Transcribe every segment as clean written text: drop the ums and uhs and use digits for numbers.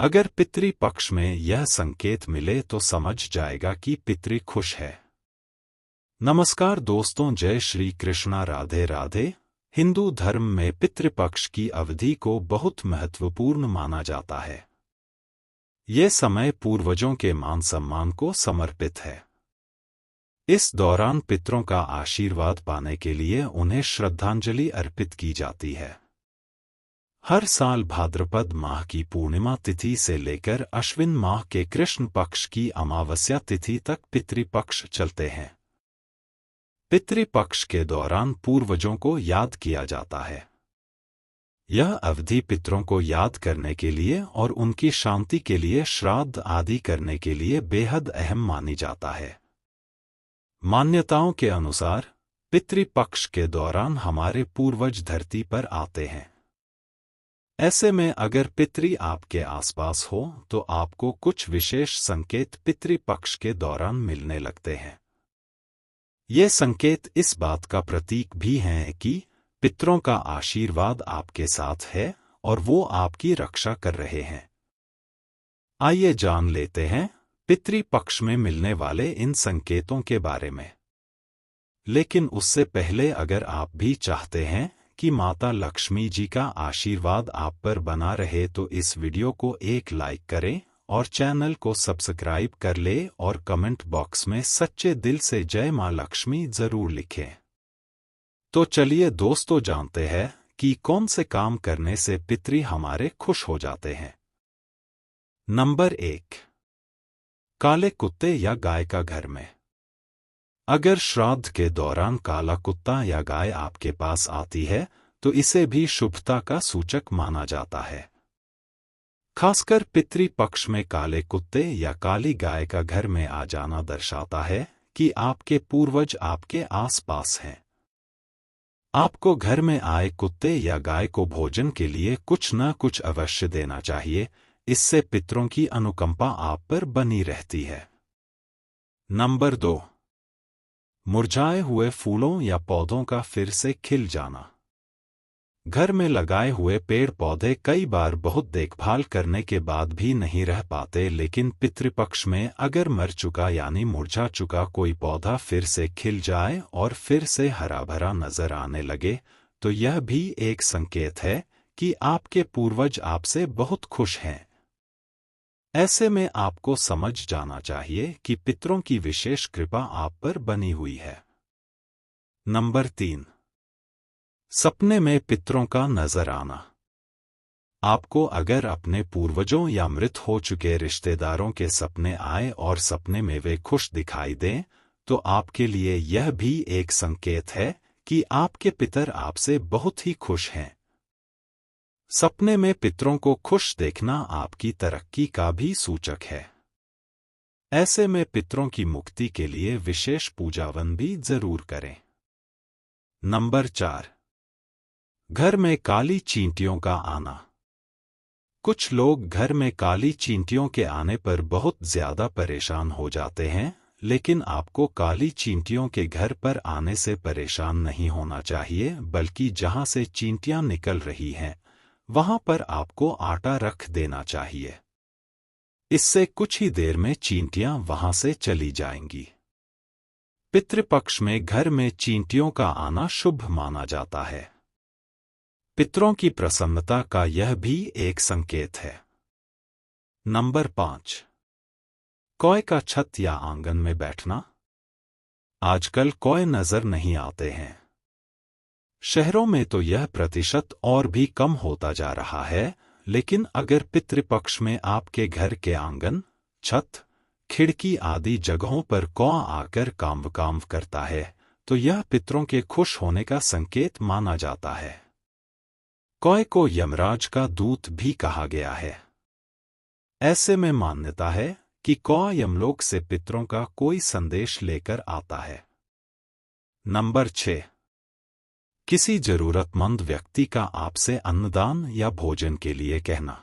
अगर पितृ पक्ष में यह संकेत मिले तो समझ जाएगा कि पितृ खुश है। नमस्कार दोस्तों, जय श्री कृष्णा, राधे राधे। हिंदू धर्म में पितृपक्ष की अवधि को बहुत महत्वपूर्ण माना जाता है। ये समय पूर्वजों के मान सम्मान को समर्पित है। इस दौरान पितरों का आशीर्वाद पाने के लिए उन्हें श्रद्धांजलि अर्पित की जाती है। हर साल भाद्रपद माह की पूर्णिमा तिथि से लेकर अश्विन माह के कृष्ण पक्ष की अमावस्या तिथि तक पितृपक्ष चलते हैं। पितृपक्ष के दौरान पूर्वजों को याद किया जाता है। यह अवधि पितरों को याद करने के लिए और उनकी शांति के लिए श्राद्ध आदि करने के लिए बेहद अहम मानी जाता है। मान्यताओं के अनुसार पितृपक्ष के दौरान हमारे पूर्वज धरती पर आते हैं। ऐसे में अगर पितृ आपके आसपास हो तो आपको कुछ विशेष संकेत पितृपक्ष के दौरान मिलने लगते हैं। ये संकेत इस बात का प्रतीक भी हैं कि पितरों का आशीर्वाद आपके साथ है और वो आपकी रक्षा कर रहे हैं। आइए जान लेते हैं पितृपक्ष में मिलने वाले इन संकेतों के बारे में। लेकिन उससे पहले अगर आप भी चाहते हैं कि माता लक्ष्मी जी का आशीर्वाद आप पर बना रहे तो इस वीडियो को एक लाइक करें और चैनल को सब्सक्राइब कर ले और कमेंट बॉक्स में सच्चे दिल से जय मां लक्ष्मी जरूर लिखें। तो चलिए दोस्तों, जानते हैं कि कौन से काम करने से पितृ हमारे खुश हो जाते हैं। नंबर 1, काले कुत्ते या गाय का घर में। अगर श्राद्ध के दौरान काला कुत्ता या गाय आपके पास आती है तो इसे भी शुभता का सूचक माना जाता है। खासकर पितृपक्ष में काले कुत्ते या काली गाय का घर में आ जाना दर्शाता है कि आपके पूर्वज आपके आसपास हैं। आपको घर में आए कुत्ते या गाय को भोजन के लिए कुछ न कुछ अवश्य देना चाहिए। इससे पितरों की अनुकंपा आप पर बनी रहती है। नंबर 2, मुरझाए हुए फूलों या पौधों का फिर से खिल जाना। घर में लगाए हुए पेड़ पौधे कई बार बहुत देखभाल करने के बाद भी नहीं रह पाते, लेकिन पितृपक्ष में अगर मर चुका यानी मुरझा चुका कोई पौधा फिर से खिल जाए और फिर से हरा भरा नजर आने लगे तो यह भी एक संकेत है कि आपके पूर्वज आपसे बहुत खुश हैं। ऐसे में आपको समझ जाना चाहिए कि पितरों की विशेष कृपा आप पर बनी हुई है। नंबर 3, सपने में पितरों का नजर आना। आपको अगर अपने पूर्वजों या मृत हो चुके रिश्तेदारों के सपने आए और सपने में वे खुश दिखाई दें तो आपके लिए यह भी एक संकेत है कि आपके पितर आपसे बहुत ही खुश हैं। सपने में पितरों को खुश देखना आपकी तरक्की का भी सूचक है। ऐसे में पितरों की मुक्ति के लिए विशेष पूजावन भी जरूर करें। नंबर 4, घर में काली चींटियों का आना। कुछ लोग घर में काली चींटियों के आने पर बहुत ज्यादा परेशान हो जाते हैं, लेकिन आपको काली चींटियों के घर पर आने से परेशान नहीं होना चाहिए, बल्कि जहां से चींटियां निकल रही हैं वहां पर आपको आटा रख देना चाहिए। इससे कुछ ही देर में चींटियां वहां से चली जाएंगी। पितृपक्ष में घर में चींटियों का आना शुभ माना जाता है। पितरों की प्रसन्नता का यह भी एक संकेत है। नंबर 5, कौए का छत या आंगन में बैठना। आजकल कौए नजर नहीं आते हैं। शहरों में तो यह प्रतिशत और भी कम होता जा रहा है, लेकिन अगर पितृपक्ष में आपके घर के आंगन, छत, खिड़की आदि जगहों पर कौआ आकर कांव करता है तो यह पितरों के खुश होने का संकेत माना जाता है। कौए को यमराज का दूत भी कहा गया है। ऐसे में मान्यता है कि कौआ यमलोक से पितरों का कोई संदेश लेकर आता है। नंबर 6, किसी जरूरतमंद व्यक्ति का आपसे अन्नदान या भोजन के लिए कहना।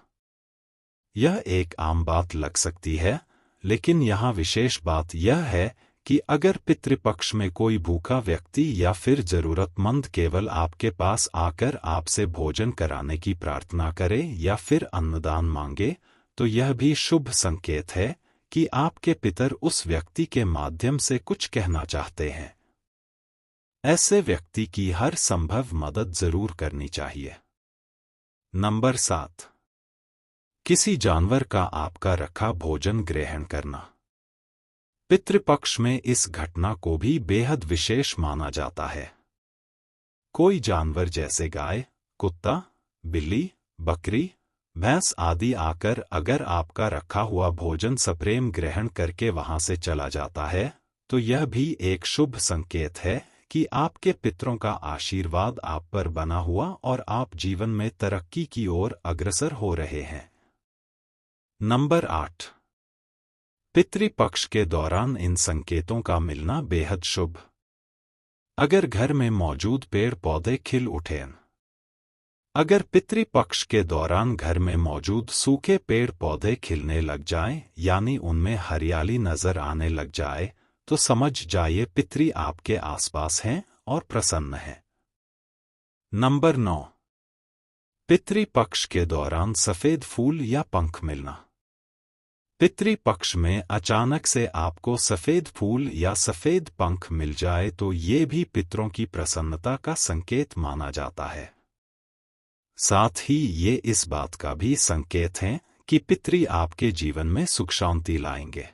यह एक आम बात लग सकती है, लेकिन यहाँ विशेष बात यह है कि अगर पितृपक्ष में कोई भूखा व्यक्ति या फिर जरूरतमंद केवल आपके पास आकर आपसे भोजन कराने की प्रार्थना करे या फिर अन्नदान मांगे तो यह भी शुभ संकेत है कि आपके पितर उस व्यक्ति के माध्यम से कुछ कहना चाहते हैं। ऐसे व्यक्ति की हर संभव मदद जरूर करनी चाहिए। नंबर 7, किसी जानवर का आपका रखा भोजन ग्रहण करना। पितृपक्ष में इस घटना को भी बेहद विशेष माना जाता है। कोई जानवर जैसे गाय, कुत्ता, बिल्ली, बकरी, भैंस आदि आकर अगर आपका रखा हुआ भोजन सप्रेम ग्रहण करके वहां से चला जाता है, तो यह भी एक शुभ संकेत है कि आपके पितरों का आशीर्वाद आप पर बना हुआ और आप जीवन में तरक्की की ओर अग्रसर हो रहे हैं। नंबर 8, पितृपक्ष के दौरान इन संकेतों का मिलना बेहद शुभ। अगर घर में मौजूद पेड़ पौधे खिल उठें। अगर पितृपक्ष के दौरान घर में मौजूद सूखे पेड़ पौधे खिलने लग जाएं, यानी उनमें हरियाली नजर आने लग जाए, तो समझ जाइए पितृ आपके आसपास हैं और प्रसन्न हैं। नंबर 9, पितृपक्ष के दौरान सफेद फूल या पंख मिलना। पितृपक्ष में अचानक से आपको सफेद फूल या सफेद पंख मिल जाए तो ये भी पितरों की प्रसन्नता का संकेत माना जाता है। साथ ही ये इस बात का भी संकेत है कि पितृ आपके जीवन में सुख शांति लाएंगे।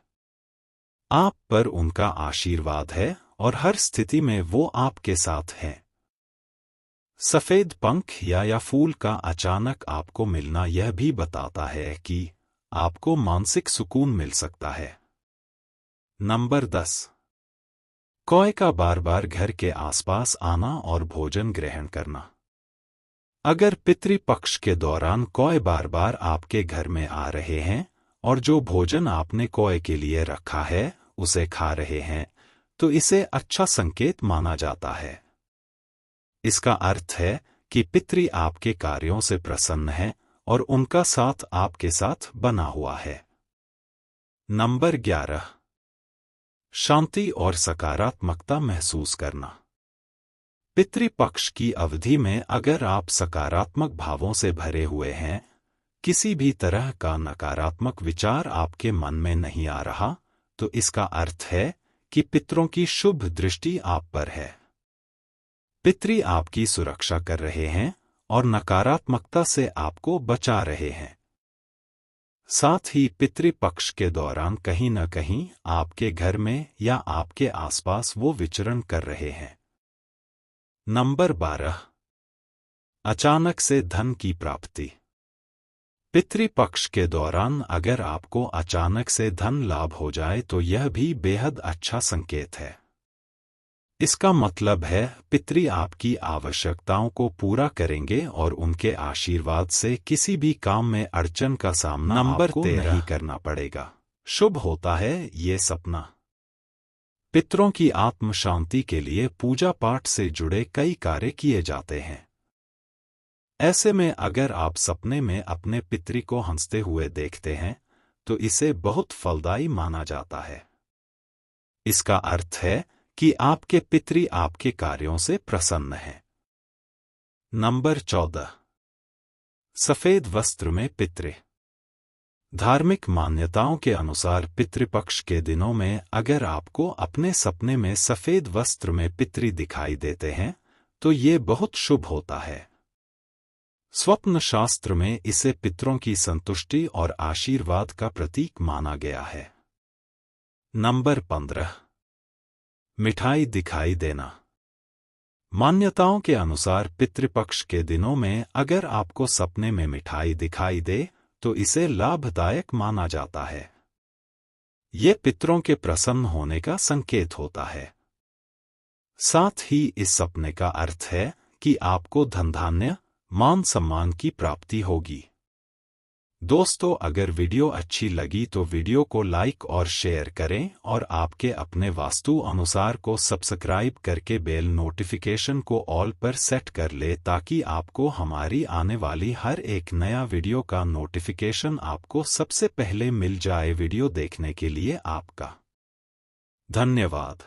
आप पर उनका आशीर्वाद है और हर स्थिति में वो आपके साथ हैं। सफेद पंख या फूल का अचानक आपको मिलना यह भी बताता है कि आपको मानसिक सुकून मिल सकता है। नंबर 10, कौए का बार बार घर के आसपास आना और भोजन ग्रहण करना। अगर पितृपक्ष के दौरान कौए बार बार आपके घर में आ रहे हैं और जो भोजन आपने कौए के लिए रखा है उसे खा रहे हैं, तो इसे अच्छा संकेत माना जाता है। इसका अर्थ है कि पितृ आपके कार्यों से प्रसन्न है और उनका साथ आपके साथ बना हुआ है। नंबर 11, शांति और सकारात्मकता महसूस करना। पितृपक्ष की अवधि में अगर आप सकारात्मक भावों से भरे हुए हैं, किसी भी तरह का नकारात्मक विचार आपके मन में नहीं आ रहा, तो इसका अर्थ है कि पितरों की शुभ दृष्टि आप पर है। पितृ आपकी सुरक्षा कर रहे हैं और नकारात्मकता से आपको बचा रहे हैं। साथ ही पितृपक्ष के दौरान कहीं न कहीं आपके घर में या आपके आसपास वो विचरण कर रहे हैं। नंबर 12, अचानक से धन की प्राप्ति। पितृपक्ष के दौरान अगर आपको अचानक से धन लाभ हो जाए तो यह भी बेहद अच्छा संकेत है। इसका मतलब है पितृ आपकी आवश्यकताओं को पूरा करेंगे और उनके आशीर्वाद से किसी भी काम में अड़चन का सामना आपको नहीं करना पड़ेगा। शुभ होता है ये सपना। पितरों की आत्म शांति के लिए पूजा पाठ से जुड़े कई कार्य किए जाते हैं। ऐसे में अगर आप सपने में अपने पितृ को हंसते हुए देखते हैं तो इसे बहुत फलदायी माना जाता है। इसका अर्थ है कि आपके पितृ आपके कार्यों से प्रसन्न हैं। नंबर 14, सफेद वस्त्र में पितृ। धार्मिक मान्यताओं के अनुसार पितृपक्ष के दिनों में अगर आपको अपने सपने में सफेद वस्त्र में पितृ दिखाई देते हैं तो ये बहुत शुभ होता है। स्वप्न शास्त्र में इसे पितरों की संतुष्टि और आशीर्वाद का प्रतीक माना गया है। नंबर 15, मिठाई दिखाई देना। मान्यताओं के अनुसार पितृपक्ष के दिनों में अगर आपको सपने में मिठाई दिखाई दे तो इसे लाभदायक माना जाता है। ये पितरों के प्रसन्न होने का संकेत होता है। साथ ही इस सपने का अर्थ है कि आपको धन धान्य, मान सम्मान की प्राप्ति होगी। दोस्तों, अगर वीडियो अच्छी लगी तो वीडियो को लाइक और शेयर करें और आपके अपने वास्तु अनुसार को सब्सक्राइब करके बेल नोटिफिकेशन को ऑल पर सेट कर ले ताकि आपको हमारी आने वाली हर एक नया वीडियो का नोटिफिकेशन आपको सबसे पहले मिल जाए। वीडियो देखने के लिए आपका धन्यवाद।